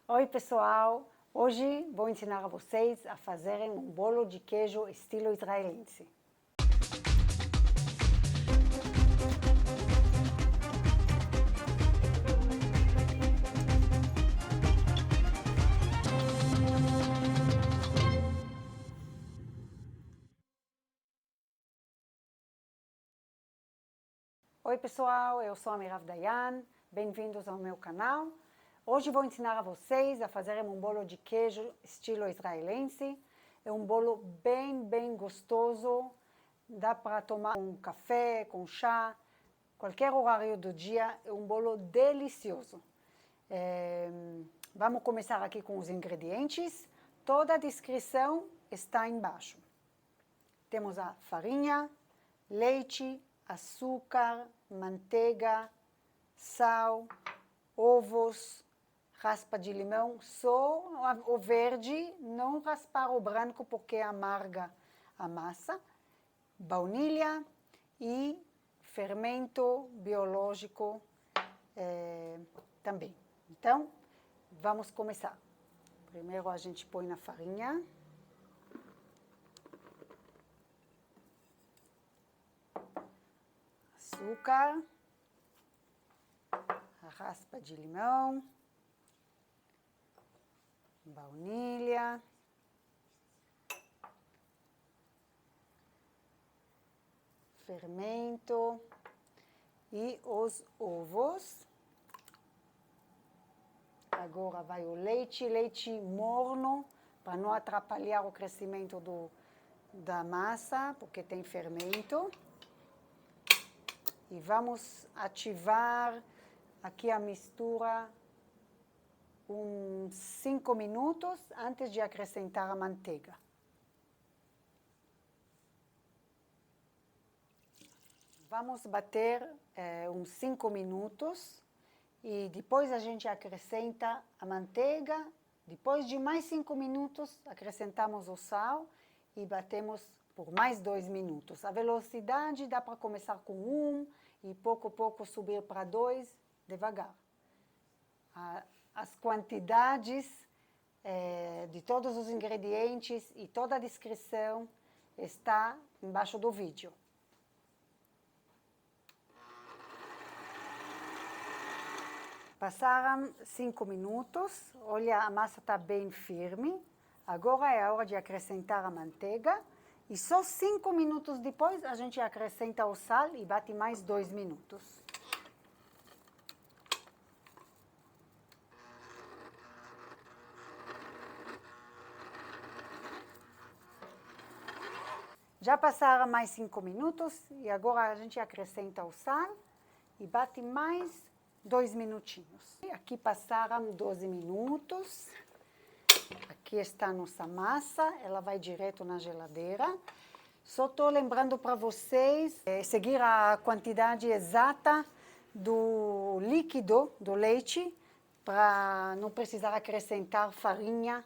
Oi pessoal, hoje vou ensinar a vocês a fazerem um bolo de queijo estilo israelense. Oi pessoal, eu sou a Mirav Dayan, bem-vindos ao meu canal. Hoje vou ensinar a vocês a fazerem um bolo de queijo estilo israelense. É um bolo bem gostoso, dá para tomar com café, com chá, qualquer horário do dia, é um bolo delicioso. Vamos começar aqui com os ingredientes. Toda a descrição está embaixo. Temos a farinha, leite, açúcar, manteiga, sal, ovos, raspa de limão, só o verde, não raspar o branco porque amarga a massa, baunilha e fermento biológico também. Então, vamos começar. Primeiro a gente põe na farinha. Açúcar, a raspa de limão, baunilha, fermento e os ovos. Agora vai o leite morno, para não atrapalhar o crescimento da massa, porque tem fermento. E vamos ativar aqui a mistura uns 5 minutos antes de acrescentar a manteiga. Vamos bater uns 5 minutos e depois a gente acrescenta a manteiga. Depois de mais 5 minutos, acrescentamos o sal e batemos por mais 2 minutos. A velocidade dá para começar com 1 e pouco a pouco subir para 2, devagar. As quantidades de todos os ingredientes e toda a descrição está embaixo do vídeo. Passaram 5 minutos, olha, a massa está bem firme. Agora é a hora de acrescentar a manteiga. E só 5 minutos depois a gente acrescenta o sal e bate mais 2 minutos. Já passaram mais 5 minutos e agora a gente acrescenta o sal e bate mais 2 minutinhos. E aqui passaram 12 minutos. Aqui está a nossa massa, ela vai direto na geladeira. Só estou lembrando para vocês seguir a quantidade exata do líquido do leite para não precisar acrescentar farinha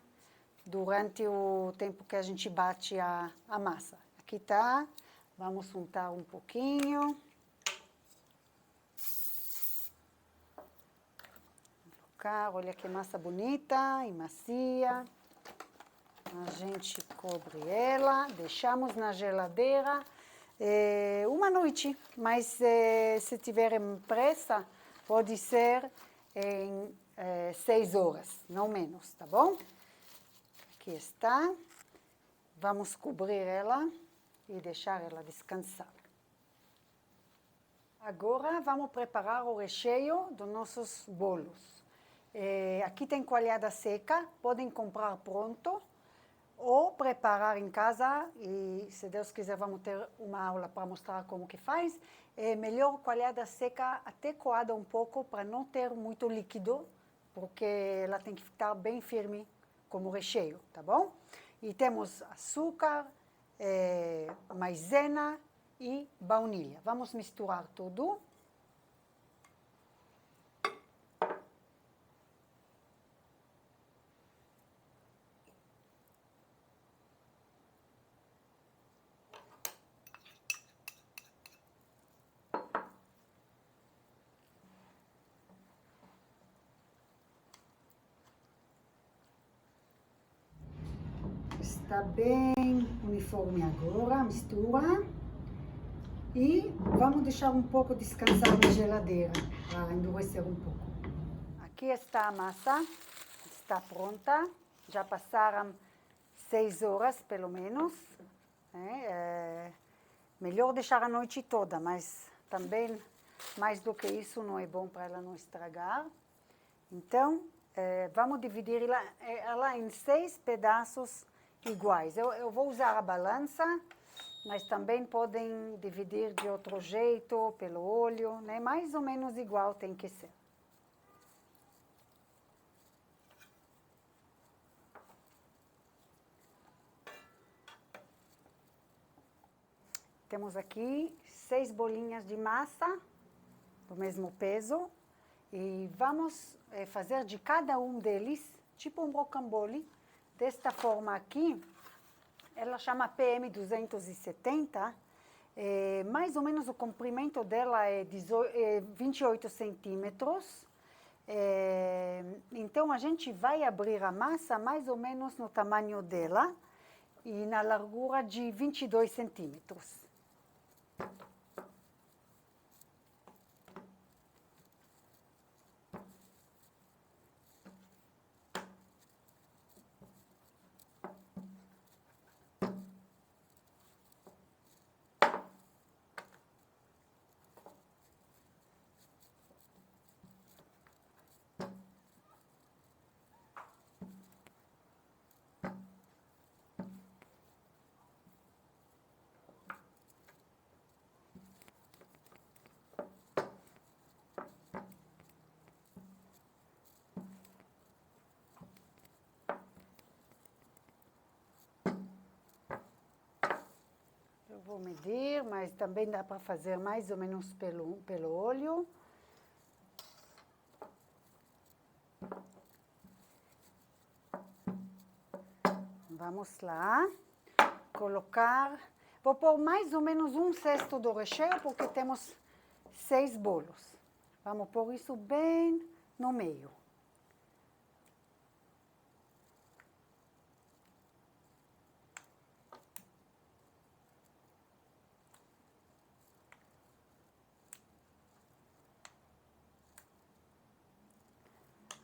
durante o tempo que a gente bate a massa. Aqui está, vamos untar um pouquinho. Olha que massa bonita e macia. A gente cobre ela, deixamos na geladeira uma noite, mas se tiverem pressa, pode ser em 6 horas, não menos, tá bom? Aqui está. Vamos cobrir ela e deixar ela descansar. Agora vamos preparar o recheio dos nossos bolos. Aqui tem coalhada seca, podem comprar pronto ou preparar em casa e, se Deus quiser, vamos ter uma aula para mostrar como que faz. É melhor coalhada seca até coada um pouco para não ter muito líquido, porque ela tem que ficar bem firme como recheio, tá bom? E temos açúcar, maisena e baunilha. Vamos misturar tudo. está bem uniforme agora, a mistura. E vamos deixar um pouco descansar na geladeira, para endurecer um pouco. Aqui está a massa, está pronta. Já passaram 6 horas, pelo menos. Melhor deixar a noite toda, mas também, mais do que isso, não é bom para ela não estragar. Então, vamos dividir ela em 6 pedaços iguais. Eu vou usar a balança, mas também podem dividir de outro jeito, pelo olho, né? Mais ou menos igual tem que ser. Temos aqui 6 bolinhas de massa, do mesmo peso, e vamos fazer de cada um deles, tipo um rocambole, desta forma aqui. Ela chama PM 270, mais ou menos o comprimento dela é 28 centímetros. Então, a gente vai abrir a massa mais ou menos no tamanho dela e na largura de 22 centímetros. Eu vou medir, mas também dá para fazer mais ou menos pelo olho. Vamos lá, colocar, vou pôr mais ou menos 1/6 do recheio, porque temos 6 bolos. Vamos pôr isso bem no meio.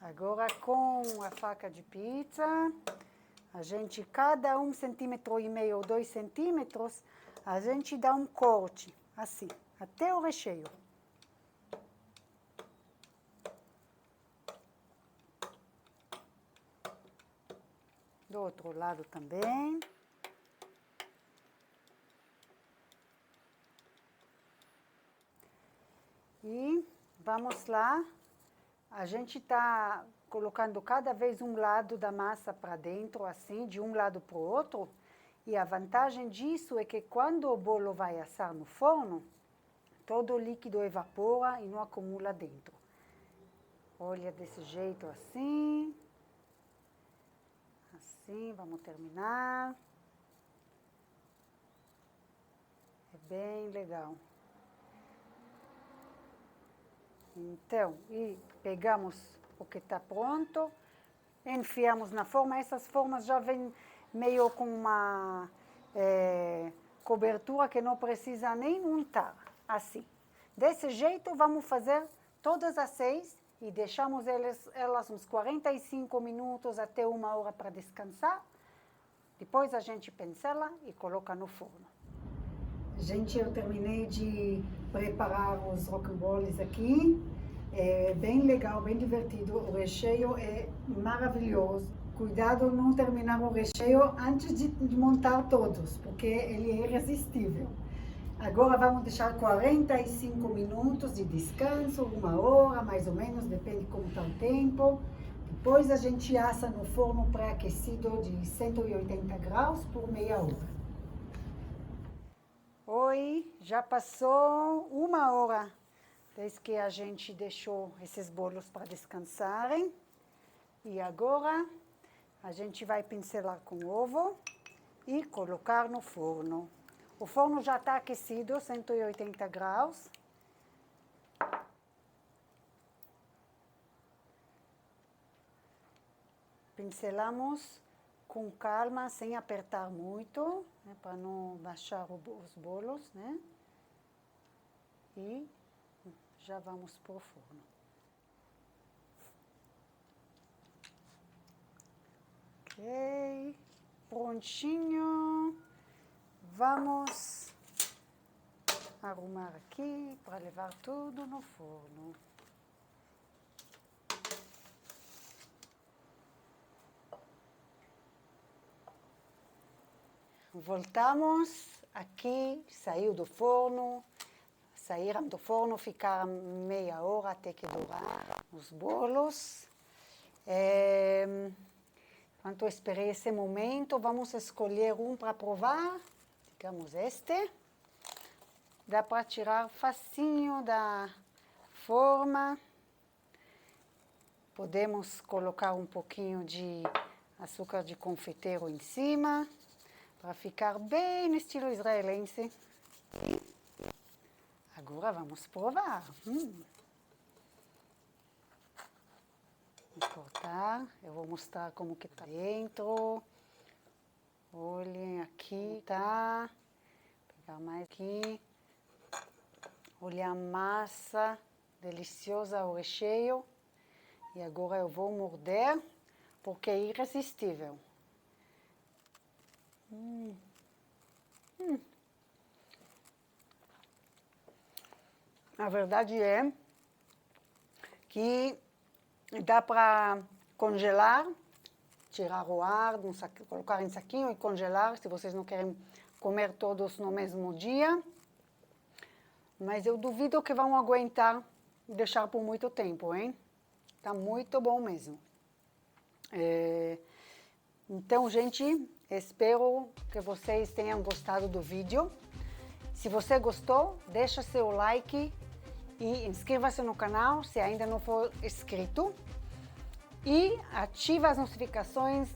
Agora, com a faca de pizza, a gente, cada 1,5 centímetro ou 2 centímetros, a gente dá um corte, assim, até o recheio. Do outro lado também. E vamos lá. A gente está colocando cada vez um lado da massa para dentro, assim, de um lado para o outro. E a vantagem disso é que quando o bolo vai assar no forno, todo o líquido evapora e não acumula dentro. Olha, desse jeito assim. Assim, vamos terminar. É bem legal. Então, e pegamos o que está pronto, enfiamos na forma. Essas formas já vêm meio com uma cobertura que não precisa nem untar, assim. Desse jeito, vamos fazer todas as 6 e deixamos elas uns 45 minutos até 1 hora para descansar. Depois a gente pincela e coloca no forno. Gente, eu terminei de preparar os rocamboles aqui. É bem legal, bem divertido. O recheio é maravilhoso. Cuidado não terminar o recheio antes de montar todos, porque ele é irresistível. Agora vamos deixar 45 minutos de descanso, 1 hora mais ou menos, depende como está o tempo. Depois a gente assa no forno pré-aquecido de 180 graus por meia hora. Oi, já passou 1 hora desde que a gente deixou esses bolos para descansarem. E agora a gente vai pincelar com ovo e colocar no forno. O forno já está aquecido, 180 graus. Pincelamos com calma, sem apertar muito, né, para não baixar os bolos, né? E já vamos pro forno. Ok, prontinho. Vamos arrumar aqui para levar tudo no forno. Voltamos aqui, saiu do forno. Saíram do forno, ficaram meia hora até que dourar os bolos. Enquanto eu esperei esse momento, vamos escolher um para provar. Digamos este. Dá para tirar facinho da forma. Podemos colocar um pouquinho de açúcar de confeiteiro em cima, para ficar bem no estilo israelense. Agora vamos provar. Vou cortar, eu vou mostrar como que tá dentro. Olhem aqui, tá? Vou pegar mais aqui. Olha a massa deliciosa, o recheio. E agora eu vou morder, porque é irresistível. A verdade é que dá para congelar, tirar o ar, colocar em saquinho e congelar, se vocês não querem comer todos no mesmo dia. Mas eu duvido que vão aguentar deixar por muito tempo, hein? Tá muito bom mesmo. Então, gente, espero que vocês tenham gostado do vídeo. Se você gostou, deixa seu like e inscreva-se no canal se ainda não for inscrito. E ativa as notificações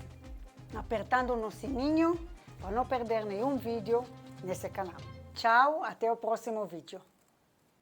apertando no sininho para não perder nenhum vídeo nesse canal. Tchau, até o próximo vídeo.